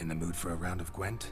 In the mood for a round of Gwent?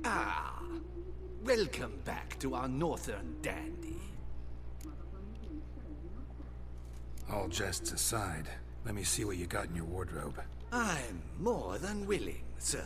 Ah, welcome back to our northern dandy. All jests aside, let me see what you got in your wardrobe. I'm more than willing, sir.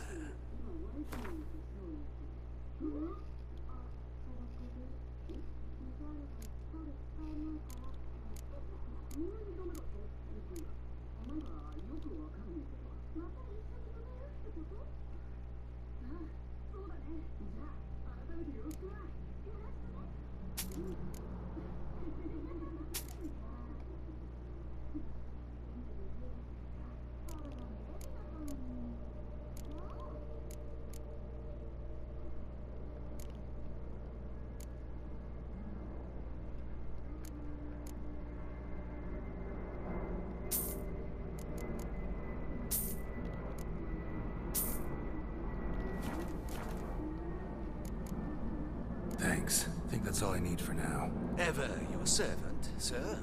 Thanks. I think that's all I need for now. Ever your servant, sir.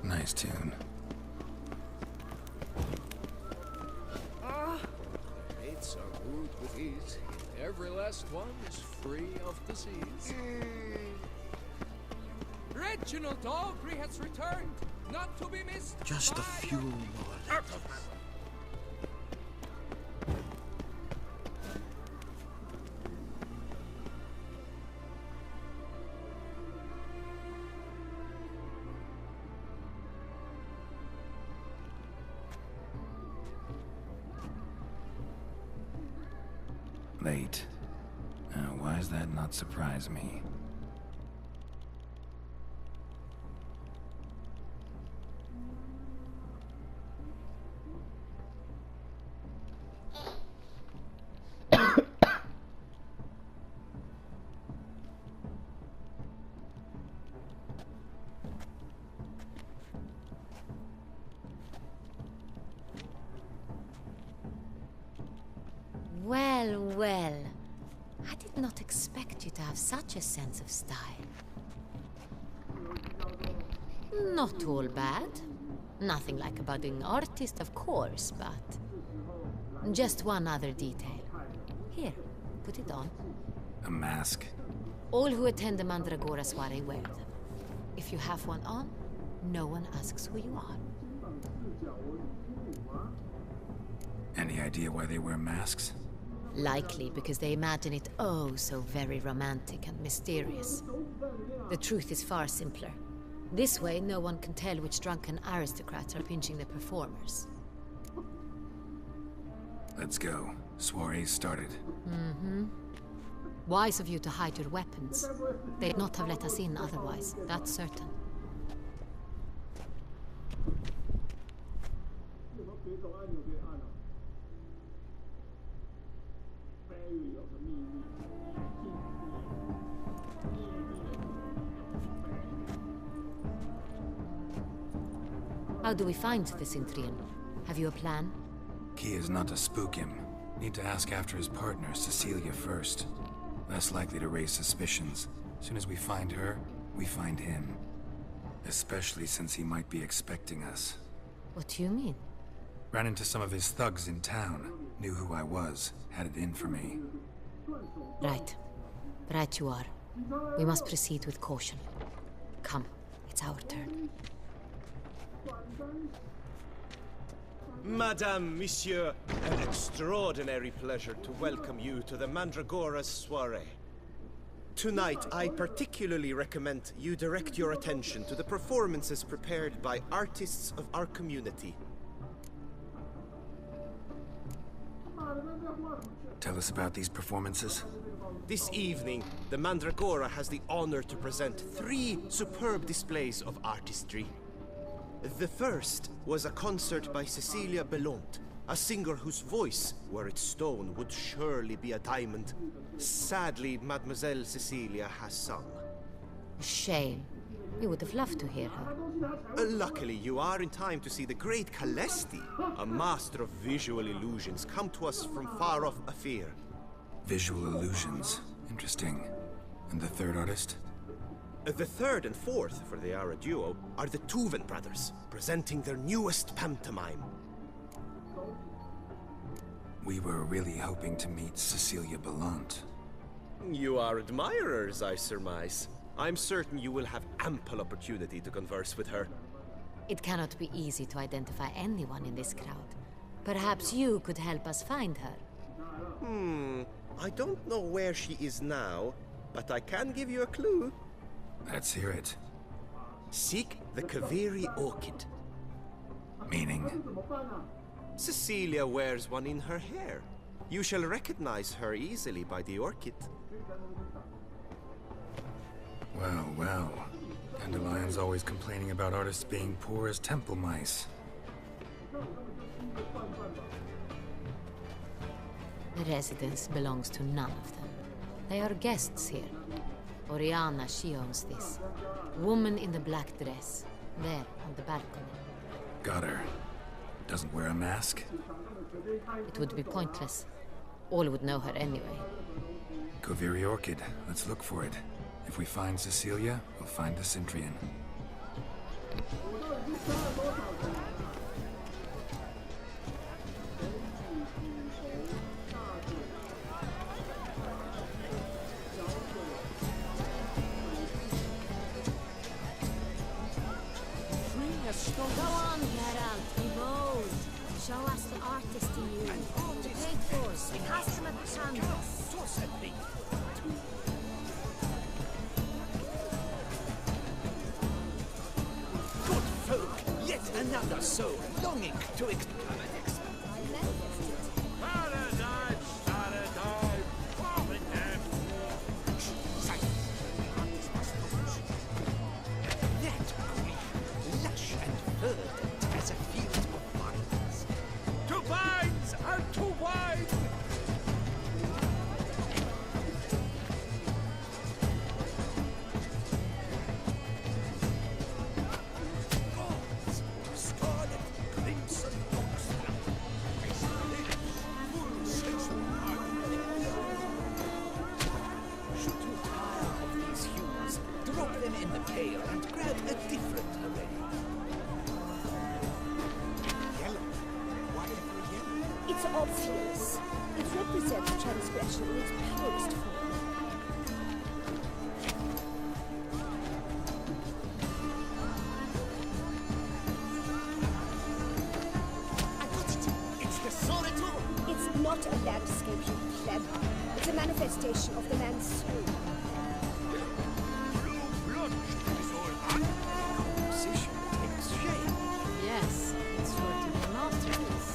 Nice tune. Mates are brewed with ease. Every last one is free of disease. Reginald Aubrey has returned, not to be missed. Just a few more letters. Late. Why does that not surprise me? Well, well. I did not expect you to have such a sense of style. Not all bad. Nothing like a budding artist, of course, but... just one other detail. Here, put it on. A mask? All who attend the Mandragora soiree wear them. If you have one on, no one asks who you are. Any idea why they wear masks? Likely because they imagine it oh so very romantic and mysterious. The truth is far simpler. This way, no one can tell which drunken aristocrats are pinching the performers. Let's go. Soiree's started. Mm-hmm. Wise of you to hide your weapons. They'd not have let us in otherwise, that's certain. How do we find the Cintrian? Have you a plan? Key is not to spook him. Need to ask after his partner, Cecilia, first. Less likely to raise suspicions. As soon as we find her, we find him. Especially since he might be expecting us. What do you mean? Ran into some of his thugs in town. Knew who I was. Had it in for me. Right. Right you are. We must proceed with caution. Come, it's our turn. Madame, Monsieur, an extraordinary pleasure to welcome you to the Mandragora's soirée. Tonight, I particularly recommend you direct your attention to the performances prepared by artists of our community. Tell us about these performances. This evening, the Mandragora has the honor to present 3 superb displays of artistry. The first was a concert by Cecilia Belont, a singer whose voice, were it stone, would surely be a diamond. Sadly, Mademoiselle Cecilia has sung. Shame. We would have loved to hear her. Luckily, you are in time to see the great Calesti, a master of visual illusions, come to us from far off Afir. Visual illusions. Interesting. And the third artist? The third and fourth, for they are a duo, are the Tuven brothers, presenting their newest pantomime. We were really hoping to meet Cecilia Belont. You are admirers, I surmise. I'm certain you will have ample opportunity to converse with her. It cannot be easy to identify anyone in this crowd. Perhaps you could help us find her. I don't know where she is now, but I can give you a clue. Let's hear it. Seek the Kaviri orchid. Meaning? Cecilia wears one in her hair. You shall recognize her easily by the orchid. Well, well. Dandelion's always complaining about artists being poor as temple mice. The residence belongs to none of them. They are guests here. Oriana, she owns this. Woman in the black dress. There, on the balcony. Got her. Doesn't wear a mask? It would be pointless. All would know her anyway. Kaviri Orchid. Let's look for it. If we find Cecilia, we'll find the Centrian. Go on, Geralt, be bold. Show us the artist in you. The paid force, cast him at the canvas. Good folk, yet another soul longing to Paradise, paradise, falling down. that grief, lush and verdant as a field of vines. To vines and to wine. Gods, scarlet, crimson, foxglove. Full sensual harmony. Should you tire of these hues, drop them in the pail and grab a different array. Yellow. Why ever yellow? It's obvious. It represents transgression in its purest form. I got it! It's the Soreto! It's not a landscape, you pleb. It's a manifestation of the man's soul. Blue blood is all that. Composition takes shape. Yes, it's sure to be a masterpiece.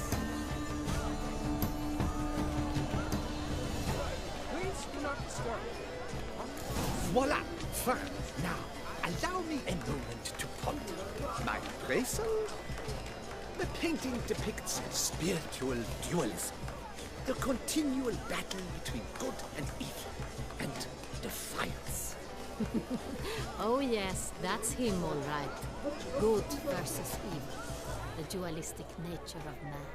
Please do not disturb. Voila! Fine. Now, allow me a moment to ponder. My appraisal? The painting depicts spiritual dualism. The continual battle between good and evil. And defiance. Oh yes, that's him all right. Good versus evil. The dualistic nature of man.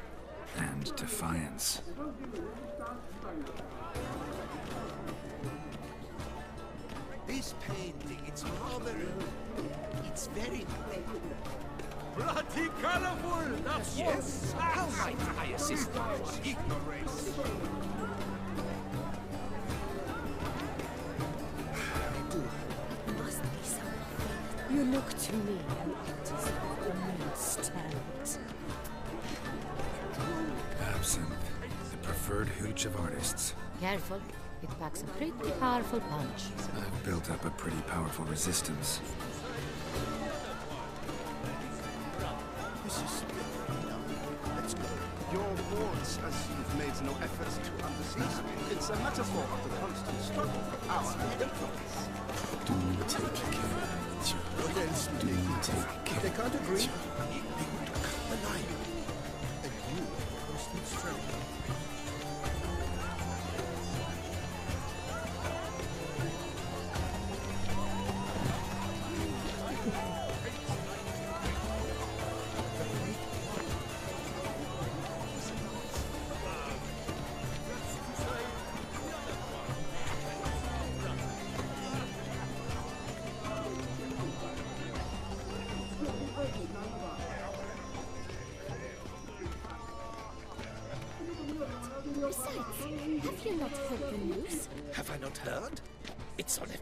And defiance. This painting, it's rather... It's very... Bloody colorful! That's yes. How might I assist you? Ignorance. Must be something. You look to me and it is almost talent. Absinthe, the preferred hooch of artists. Careful. It packs a pretty powerful punch. I've built up a pretty powerful resistance. This is... Let's go. Your words, as you've made no efforts to undeceive me. It's a metaphor of the constant struggle for power and influence. Do take care. What else would Do they take care. They can't agree. They want to cut the line. And you, constant struggle. Besides, have you not heard the news? Have I not heard? It's on it.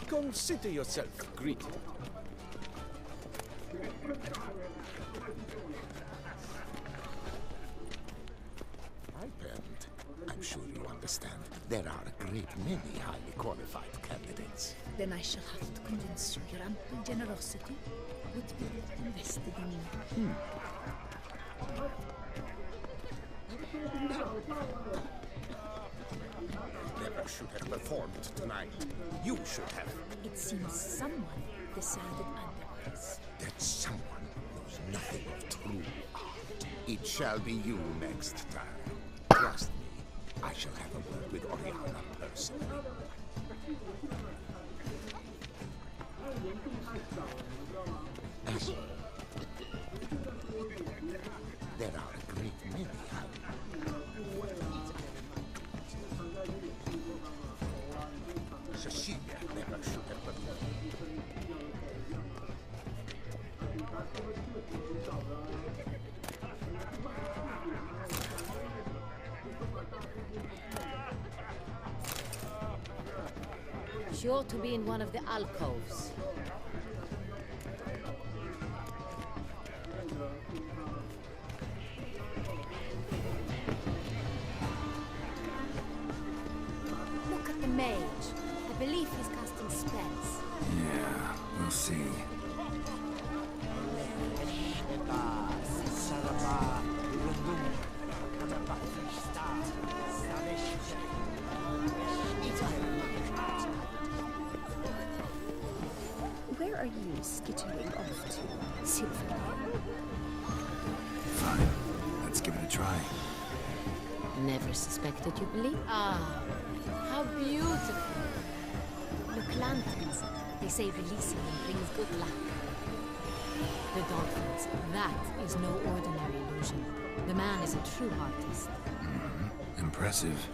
Consider yourself greeted. I'm sure you understand. There are a great many highly qualified candidates. Then I shall have to convince you your ample generosity would be invested in me. Never should have performed tonight. You should have. It seems someone decided otherwise. That someone knows nothing of true art. It shall be you next time. Trust me, I shall have a word with Oriana personally. As there are a great many Cecilia never should have performed. She ought to be in one of the alcoves. Look at the mage. I believe he's casting spells. Yeah, we'll see. Where are you skittering off to, Silver? Fine. Let's give it a try. Never suspected you believe. Ah, how beautiful. Look, lanterns. They say releasing them brings good luck. The dolphins. That is no ordinary illusion. The man is a true artist. Impressive.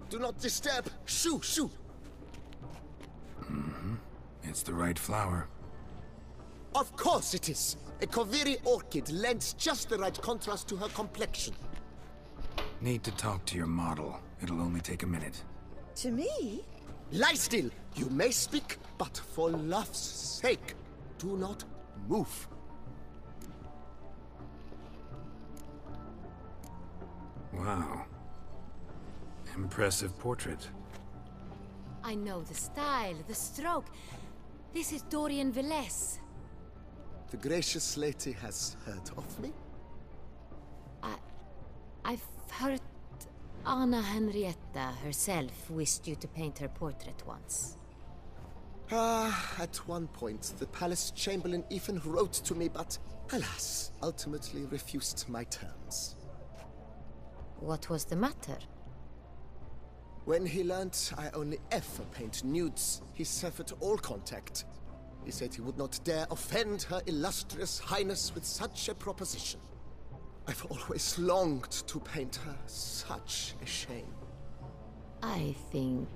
Do not disturb! Shoo! Shoo! It's the right flower. Of course it is! A Koviri orchid lends just the right contrast to her complexion. Need to talk to your model. It'll only take a minute. To me? Lie still! You may speak, but for love's sake, do not move. Wow. Impressive portrait. I know the style, the stroke. This is Dorian Velez. The gracious lady has heard of me? I've heard Anna Henrietta herself wished you to paint her portrait once. At one point, the palace chamberlain even wrote to me, but alas, ultimately refused my terms. What was the matter? When he learned I only ever paint nudes, he severed all contact. He said he would not dare offend Her Illustrious Highness with such a proposition. I've always longed to paint her. Such a shame. I think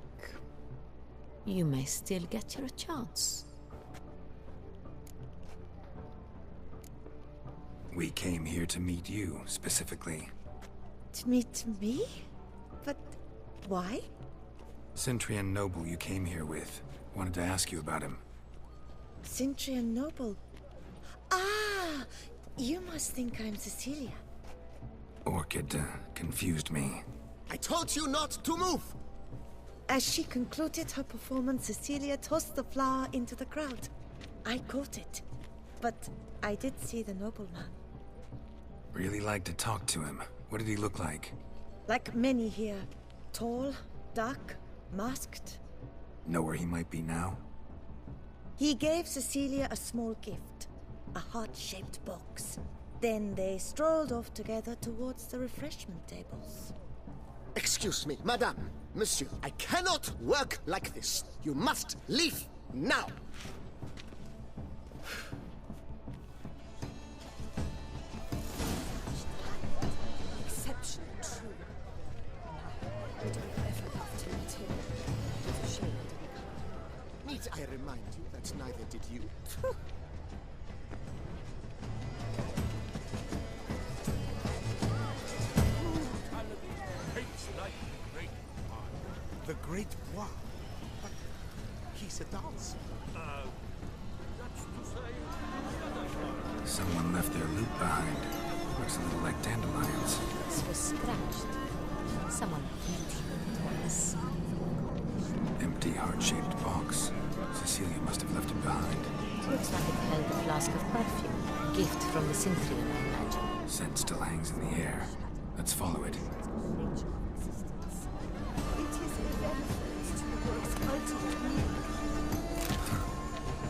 you may still get your chance. We came here to meet you, specifically. To meet me? But why? Centrian Noble you came here with. Wanted to ask you about him. Centrian Noble? Ah! You must think I'm Cecilia. Orchid confused me. I told you not to move! As she concluded her performance, Cecilia tossed the flower into the crowd. I caught it. But I did see the nobleman. Really like to talk to him. What did he look like? Like many here. Tall, dark, masked. Know where he might be now? He gave Cecilia a small gift. A heart-shaped box. Then they strolled off together towards the refreshment tables. Excuse me, madame, monsieur, I cannot work like this. You must leave now. Exceptional, true. Would I ever love to meet him? It's a shame to be. Need I remind you that neither did you? The Great Bois. But he's a dancer. Someone left their loot behind. Looks a little like dandelions. This was scratched. Someone hit you twice. Empty heart-shaped box. Cecilia must have left it behind. Looks like it held a flask of perfume. Gift from the Centrian, I imagine. Scent still hangs in the air. Let's follow it.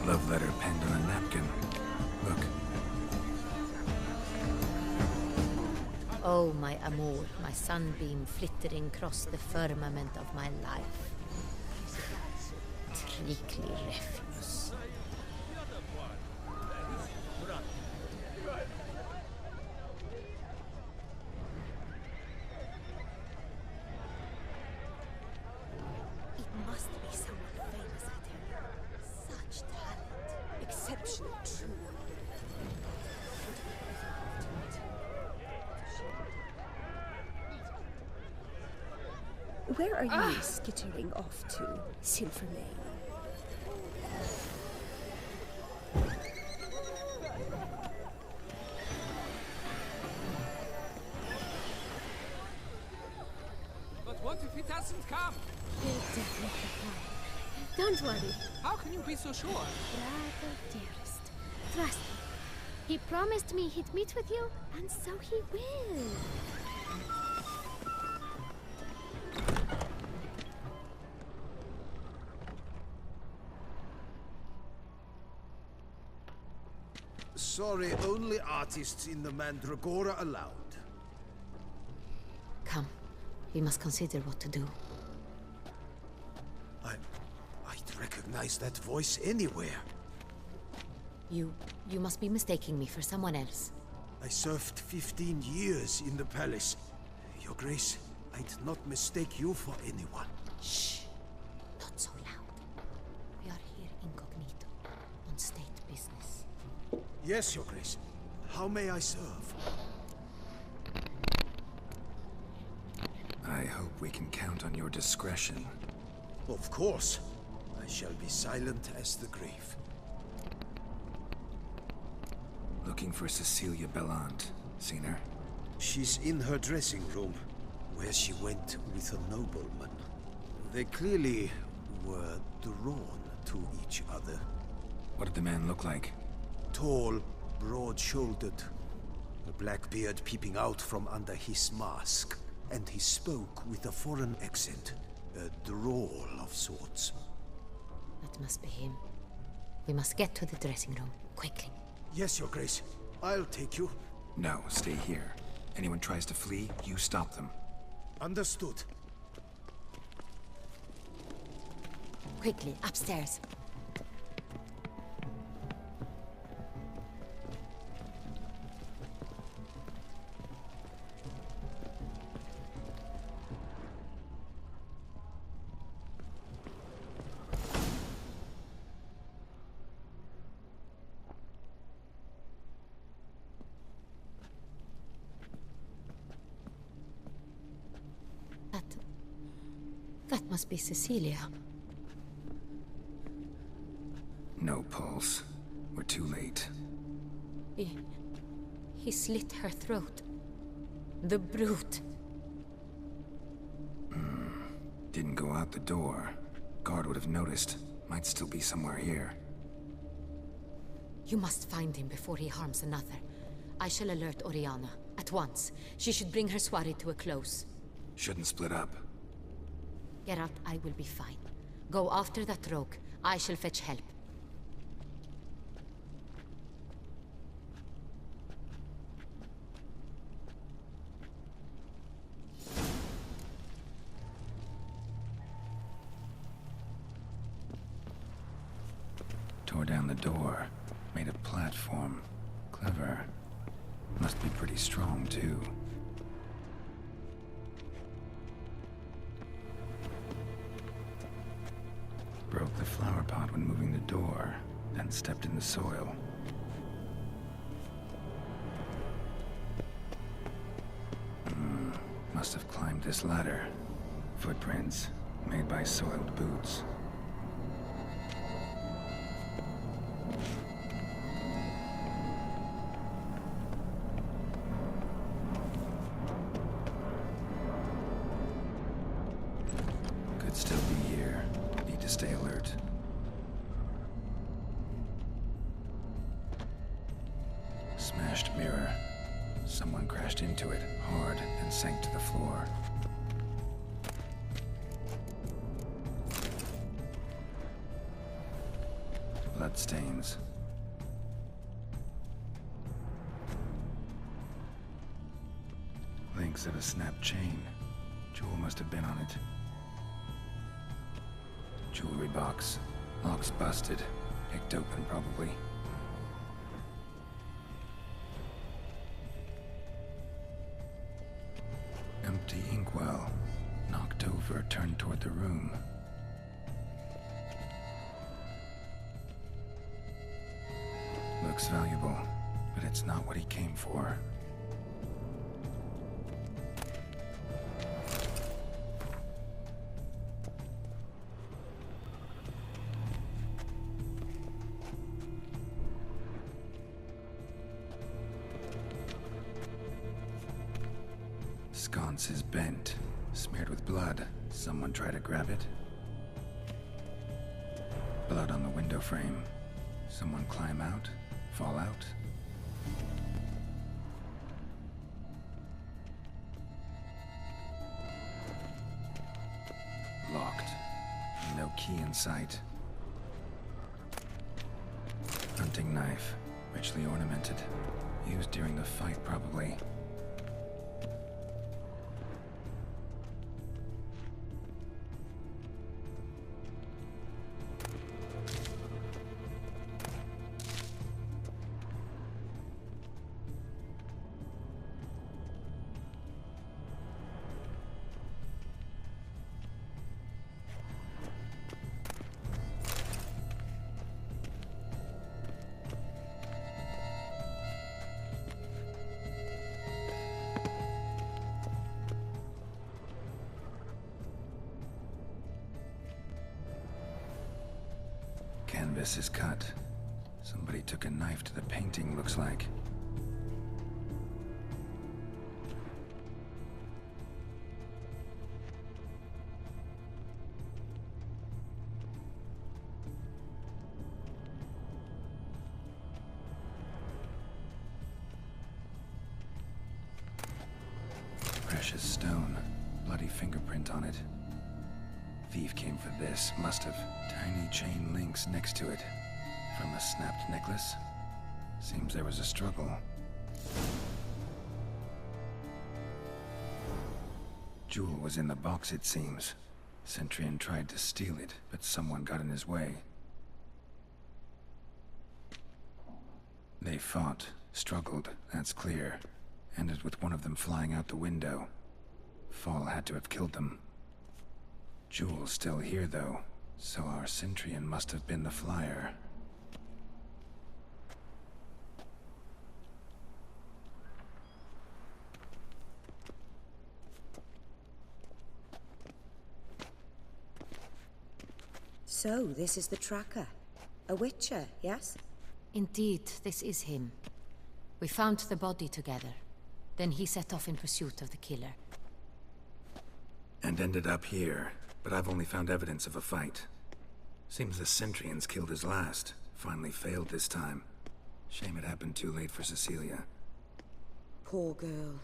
Love letter penned on a napkin. Look. Oh, my amour, my sunbeam flittering across the firmament of my life. Trickly refuse. It must be someone famous out here. Such talent. Exceptional, true. Where are you skittering off to, Symphony? But what if it hasn't come? He'll definitely come. Don't worry. How can you be so sure? Bravo, dearest. Trust me. He promised me he'd meet with you, and so he will. Sorry, only artists in the Mandragora allowed. Come, we must consider what to do. I'd recognize that voice anywhere. You must be mistaking me for someone else. I served 15 years in the palace. Your Grace, I'd not mistake you for anyone. Shh! Not so loud. We are here incognito, on state business. Yes, Your Grace. How may I serve? I hope we can count on your discretion. Of course. I shall be silent as the grave. Looking for Cecilia Bellant. Seen her? She's in her dressing room. where she went with a nobleman. They clearly were drawn to each other. What did the man look like? Tall, broad-shouldered, a black beard peeping out from under his mask, and he spoke with a foreign accent, a drawl of sorts. That must be him. We must get to the dressing room, quickly. Yes, Your Grace. I'll take you. No, stay here. Anyone tries to flee, you stop them. Understood. Quickly, upstairs. That must be Cecilia. No pulse. We're too late. He slit her throat. The brute. Didn't go out the door. Guard would have noticed. Might still be somewhere here. You must find him before he harms another. I shall alert Oriana. At once. She should bring her soirée to a close. Shouldn't split up. Geralt, I will be fine. Go after that rogue. I shall fetch help. Tore down the door. Made a platform. Clever. Must be pretty strong, too. Broke the flower pot when moving the door, then stepped in the soil. Must have climbed this ladder. Footprints, made by soiled boots. Could still be here. Need to stay alert. Smashed mirror. Someone crashed into it hard and sank to the floor. Bloodstains. Links of a snapped chain. Jewel must have been on it. Jewelry box. Lock's busted. Picked open, probably. Empty inkwell. Knocked over, turned toward the room. Looks valuable, but it's not what he came for. Sconce is bent, smeared with blood. Someone try to grab it. Blood on the window frame. Someone climb out, fall out. Locked. No key in sight. Hunting knife, richly ornamented. Used during the fight, probably. Canvas is cut. Somebody took a knife to the painting, looks like. print on it. Thief came for this, must have. Tiny chain links next to it. From a snapped necklace? Seems there was a struggle. Jewel was in the box, it seems. Centurion tried to steal it, but someone got in his way. They fought, struggled, that's clear. Ended with one of them flying out the window. Fall had to have killed them. Jewel's still here, though, so our Centurion must have been the flyer. So, this is the tracker. A witcher, yes? Indeed, this is him. We found the body together. Then he set off in pursuit of the killer. And ended up here, but I've only found evidence of a fight. Seems the Centurions killed his last. Finally failed this time. Shame it happened too late for Cecilia. Poor girl.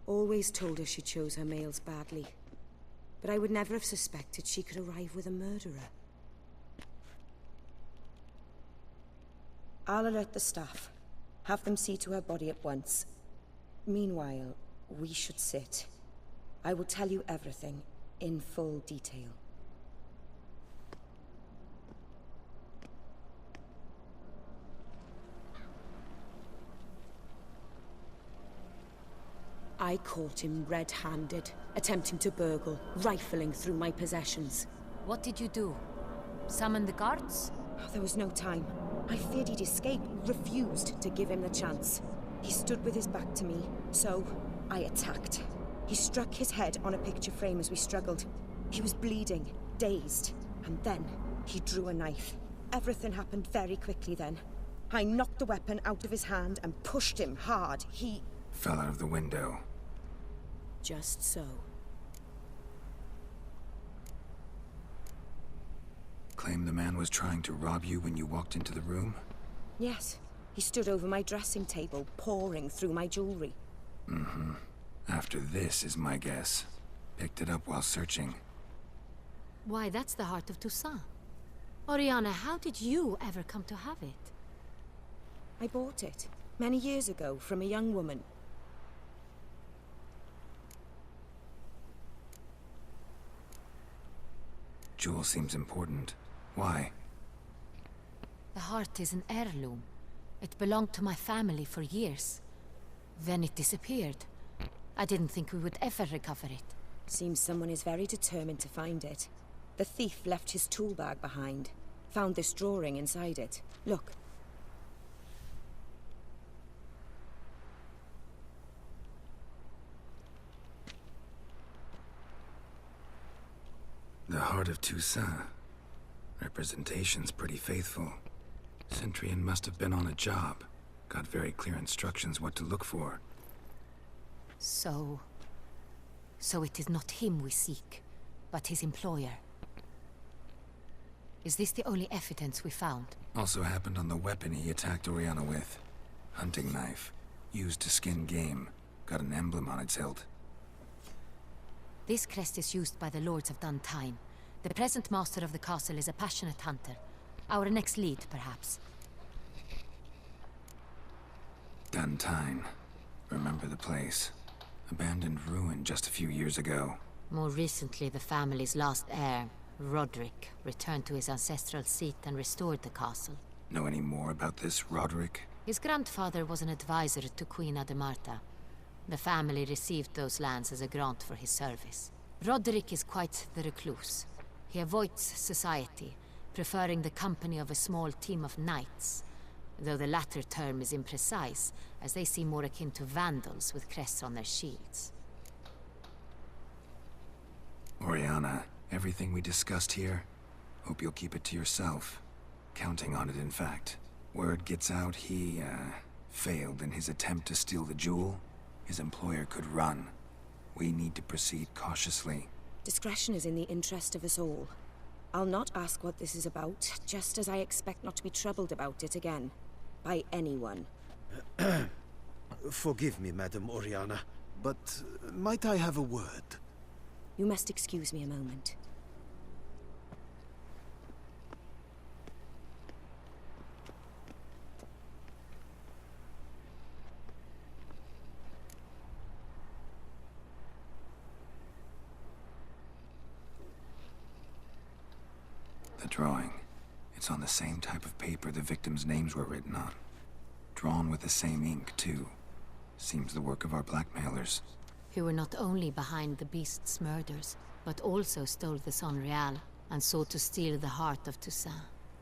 Always told her she chose her males badly. But I would never have suspected she could arrive with a murderer. I'll alert the staff. Have them see to her body at once. Meanwhile, we should sit. I will tell you everything, in full detail. I caught him red-handed, attempting to burgle, rifling through my possessions. What did you do? Summon the guards? Oh, there was no time. I feared he'd escape, refused to give him the chance. He stood with his back to me, so I attacked. He struck his head on a picture frame as we struggled. He was bleeding, dazed, and then he drew a knife. Everything happened very quickly then. I knocked the weapon out of his hand and pushed him hard. He fell out of the window. Just so. Claim the man was trying to rob you when you walked into the room? Yes. He stood over my dressing table, pouring through my jewelry. Mm-hmm. After this is my guess. Picked it up while searching. Why, that's the heart of Toussaint. Oriana, how did you ever come to have it? I bought it, many years ago, from a young woman. Jewel seems important. Why? The heart is an heirloom. It belonged to my family for years. Then it disappeared. I didn't think we would ever recover it. Seems someone is very determined to find it. The thief left his tool bag behind. Found this drawing inside it. Look. The heart of Toussaint. Representation's pretty faithful. Centurion must have been on a job. Got very clear instructions what to look for. So it is not him we seek, but his employer. Is this the only evidence we found? Also happened on the weapon he attacked Oriana with. Hunting knife. Used to skin game. Got an emblem on its hilt. This crest is used by the Lords of Duntine. The present master of the castle is a passionate hunter. Our next lead, perhaps. Duntine. Remember the place. Abandoned ruin just a few years ago. More recently, the family's last heir, Roderick, returned to his ancestral seat and restored the castle. Know any more about this Roderick? His grandfather was an advisor to Queen Ademarta. The family received those lands as a grant for his service. Roderick is quite the recluse. He avoids society, preferring the company of a small team of knights, though the latter term is imprecise, as they seem more akin to vandals with crests on their shields. Oriana, everything we discussed here, hope you'll keep it to yourself. Counting on it, in fact. Word gets out he, failed in his attempt to steal the jewel. His employer could run. We need to proceed cautiously. Discretion is in the interest of us all. I'll not ask what this is about, just as I expect not to be troubled about it again. By anyone. Forgive me, Madam Oriana, but might I have a word? You must excuse me a moment. The drawing. It's on the same type of paper the victims' names were written on. Drawn with the same ink, too. Seems the work of our blackmailers. Who were not only behind the beast's murders, but also stole the Son Real and sought to steal the heart of Toussaint.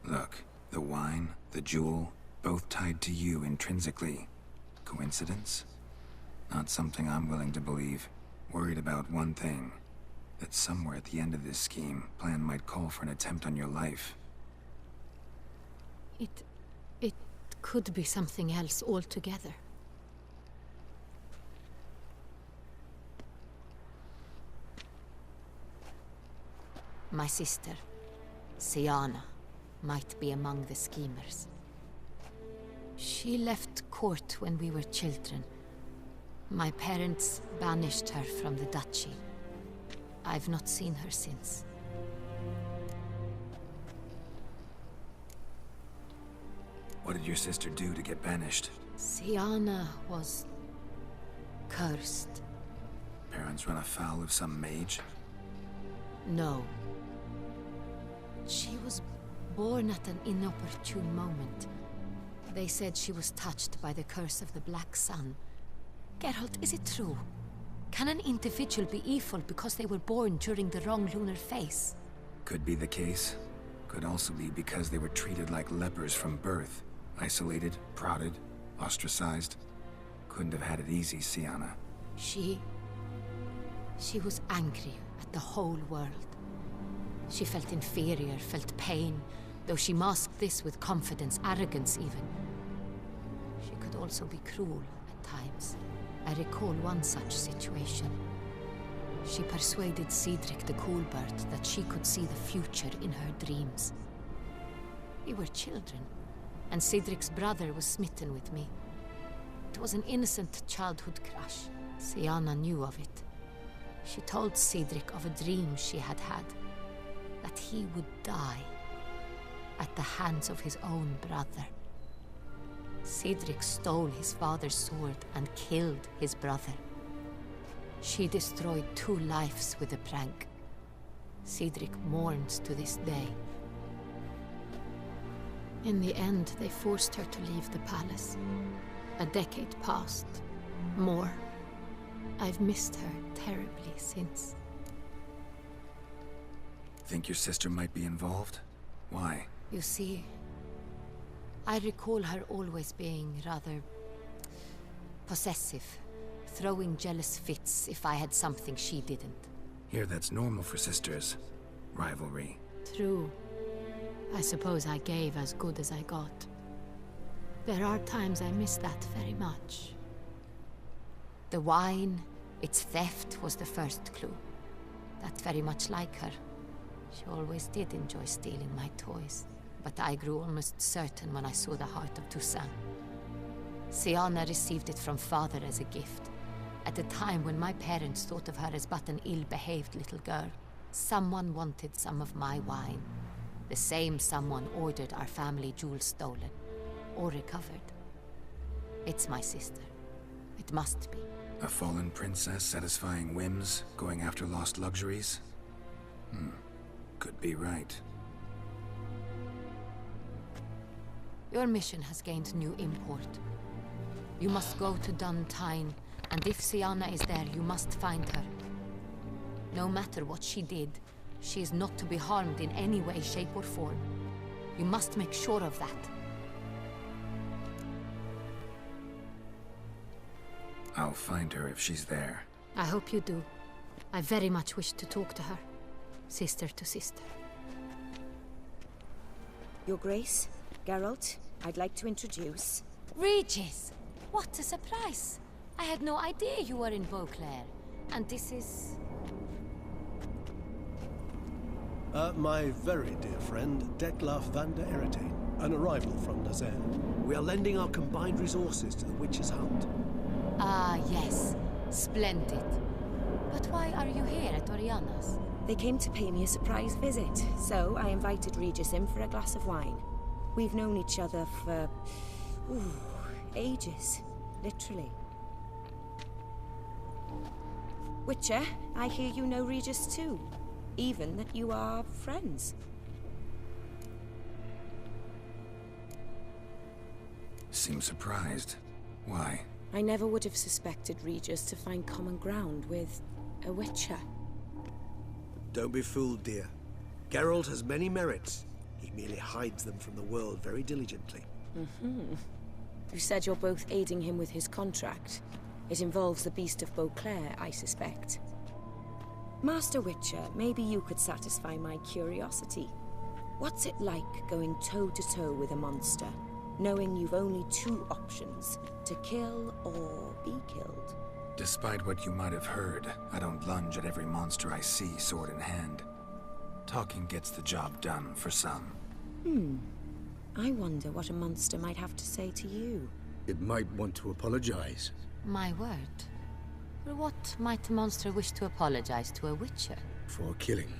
Look, the wine, the jewel, both tied to you intrinsically. Coincidence? Not something I'm willing to believe. Worried about one thing. That somewhere at the end of this scheme, plan might call for an attempt on your life. It could be something else altogether. My sister, Siana, might be among the schemers. She left court when we were children. My parents banished her from the duchy. I've not seen her since. What did your sister do to get banished? Siana was cursed. Parents run afoul of some mage? No. She was born at an inopportune moment. They said she was touched by the curse of the Black Sun. Geralt, is it true? Can an individual be evil because they were born during the wrong lunar phase? Could be the case. Could also be because they were treated like lepers from birth. Isolated, prodded, ostracized. Couldn't have had it easy, Siana. She was angry at the whole world. She felt inferior, felt pain, though she masked this with confidence, arrogance even. She could also be cruel at times. I recall one such situation. She persuaded Cedric the Coolbird that she could see the future in her dreams. We were children, and Cedric's brother was smitten with me. It was an innocent childhood crush. Siana knew of it. She told Cedric of a dream she had had, that he would die at the hands of his own brother. Cedric stole his father's sword and killed his brother. She destroyed 2 lives with a prank. Cedric mourns to this day. In the end, they forced her to leave the palace. A decade passed. More. I've missed her terribly since. Think your sister might be involved? Why? You see, I recall her always being rather possessive, throwing jealous fits if I had something she didn't. Here, that's normal for sisters. Rivalry. True. I suppose I gave as good as I got. There are times I miss that very much. The wine, its theft, was the first clue. That's very much like her. She always did enjoy stealing my toys, but I grew almost certain when I saw the heart of Toussaint. Siana received it from father as a gift. At a time when my parents thought of her as but an ill-behaved little girl, someone wanted some of my wine. The same someone ordered our family jewels stolen, or recovered. It's my sister. It must be. A fallen princess satisfying whims, going after lost luxuries? Could be right. Your mission has gained new import. You must go to Dun Tyne, and if Siana is there, you must find her. No matter what she did, she is not to be harmed in any way, shape, or form. You must make sure of that. I'll find her if she's there. I hope you do. I very much wish to talk to her. Sister to sister. Your Grace, Geralt, I'd like to introduce... Regis! What a surprise! I had no idea you were in Beauclair. And this is... My very dear friend, Detlaf van der Eretain, an arrival from Nazan. We are lending our combined resources to the Witch's Hunt. Ah, yes. Splendid. But why are you here at Oriana's? They came to pay me a surprise visit, so I invited Regis in for a glass of wine. We've known each other for... ages. Literally. Witcher, I hear you know Regis too. Even that you are friends. Seem surprised. Why? I never would have suspected Regis to find common ground with a Witcher. Don't be fooled, dear. Geralt has many merits. He merely hides them from the world very diligently. You said you're both aiding him with his contract. It involves the Beast of Beauclair, I suspect. Master Witcher, maybe you could satisfy my curiosity. What's it like going toe-to-toe with a monster, knowing you've only two options, to kill or be killed? Despite what you might have heard, I don't lunge at every monster I see sword in hand. Talking gets the job done for some. I wonder what a monster might have to say to you. It might want to apologize. My word. For what might a monster wish to apologize to a Witcher? For killing.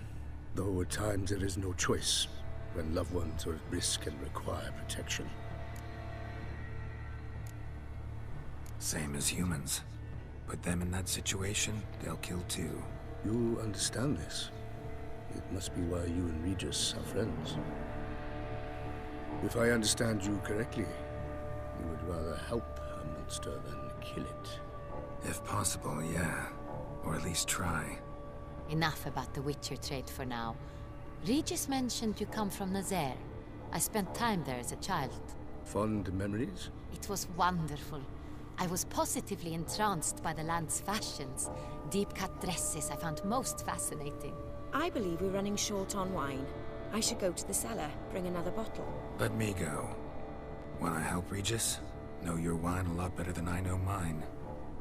Though at times there is no choice, when loved ones are at risk and require protection. Same as humans. Put them in that situation, they'll kill too. You understand this. It must be why you and Regis are friends. If I understand you correctly, you would rather help a monster than kill it. If possible, yeah. Or at least try. Enough about the Witcher trade for now. Regis mentioned you come from Nazaire. I spent time there as a child. Fond memories? It was wonderful. I was positively entranced by the land's fashions. Deep-cut dresses I found most fascinating. I believe we're running short on wine. I should go to the cellar, bring another bottle. Let me go. Wanna help, Regis? Know your wine a lot better than I know mine.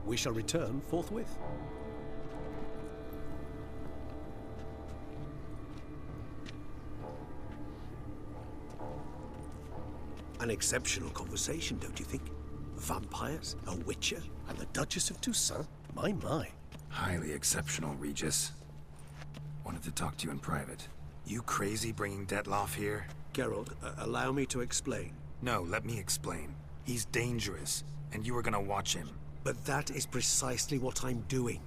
We shall return forthwith. An exceptional conversation, don't you think? Vampires, a Witcher, and the Duchess of Toussaint? My. Highly exceptional, Regis. Wanted to talk to you in private. You crazy bringing Detloff here? Geralt, allow me to explain. No, let me explain. He's dangerous, and you were gonna watch him. But that is precisely what I'm doing.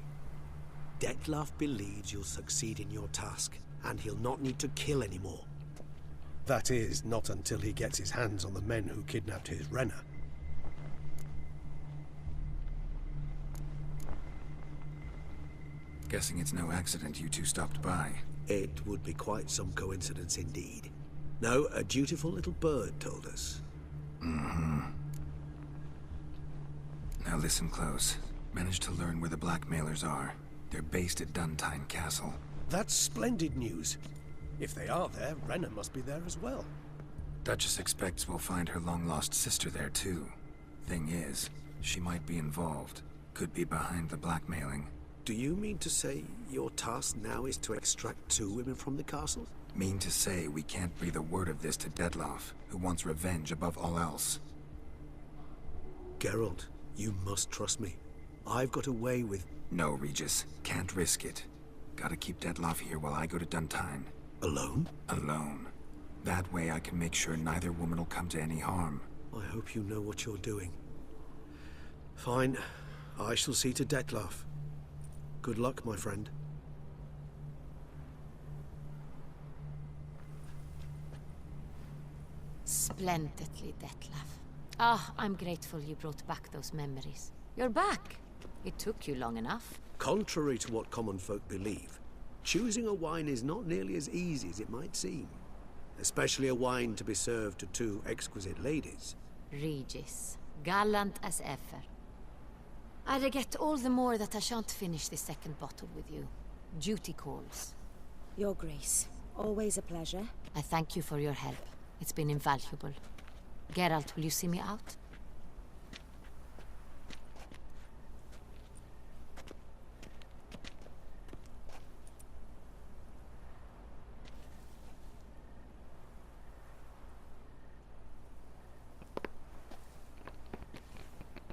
Detloff believes you'll succeed in your task, and he'll not need to kill anymore. That is, not until he gets his hands on the men who kidnapped his Renna. Guessing it's no accident you two stopped by. It would be quite some coincidence indeed. No, a dutiful little bird told us. Now listen close. Managed to learn where the blackmailers are. They're based at Duntine Castle. That's splendid news. If they are there, Renna must be there as well. Duchess expects we'll find her long-lost sister there too. Thing is, she might be involved. Could be behind the blackmailing. Do you mean to say your task now is to extract 2 women from the castle? Mean to say we can't breathe a word of this to Detloff, who wants revenge above all else. Geralt, you must trust me. I've got away with... No, Regis. Can't risk it. Gotta keep Detloff here while I go to Duntine. Alone? Alone. That way I can make sure neither woman will come to any harm. I hope you know what you're doing. Fine. I shall see to Detloff. Good luck, my friend. Splendidly, Detloff. I'm grateful you brought back those memories. You're back. It took you long enough. Contrary to what common folk believe, choosing a wine is not nearly as easy as it might seem. Especially a wine to be served to 2 exquisite ladies. Regis, gallant as ever. I regret all the more that I shan't finish this second bottle with you. Duty calls. Your Grace, always a pleasure. I thank you for your help. It's been invaluable. Geralt, will you see me out?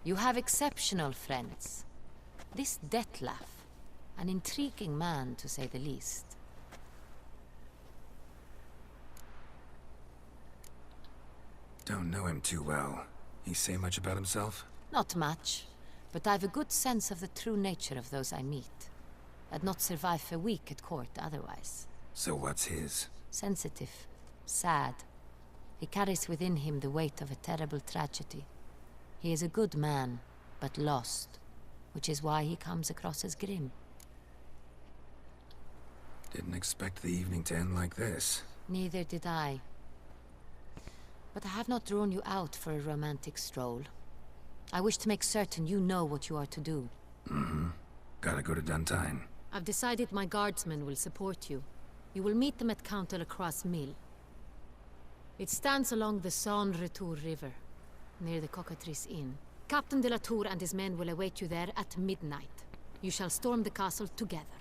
You have exceptional friends. This Detloff. An intriguing man, to say the least. Don't know him too well. He say much about himself? Not much, but I've a good sense of the true nature of those I meet. I'd not survive a week at court otherwise. So what's his? Sensitive. Sad. He carries within him the weight of a terrible tragedy. He is a good man, but lost, which is why he comes across as grim. Didn't expect the evening to end like this. Neither did I. But I have not drawn you out for a romantic stroll. I wish to make certain you know what you are to do. Mm-hmm. Gotta go to Duntine. I've decided my guardsmen will support you. You will meet them at Count de la Croix's mill. It stands along the Saône-Retour River, near the Cockatrice Inn. Captain de la Tour and his men will await you there at midnight. You shall storm the castle together.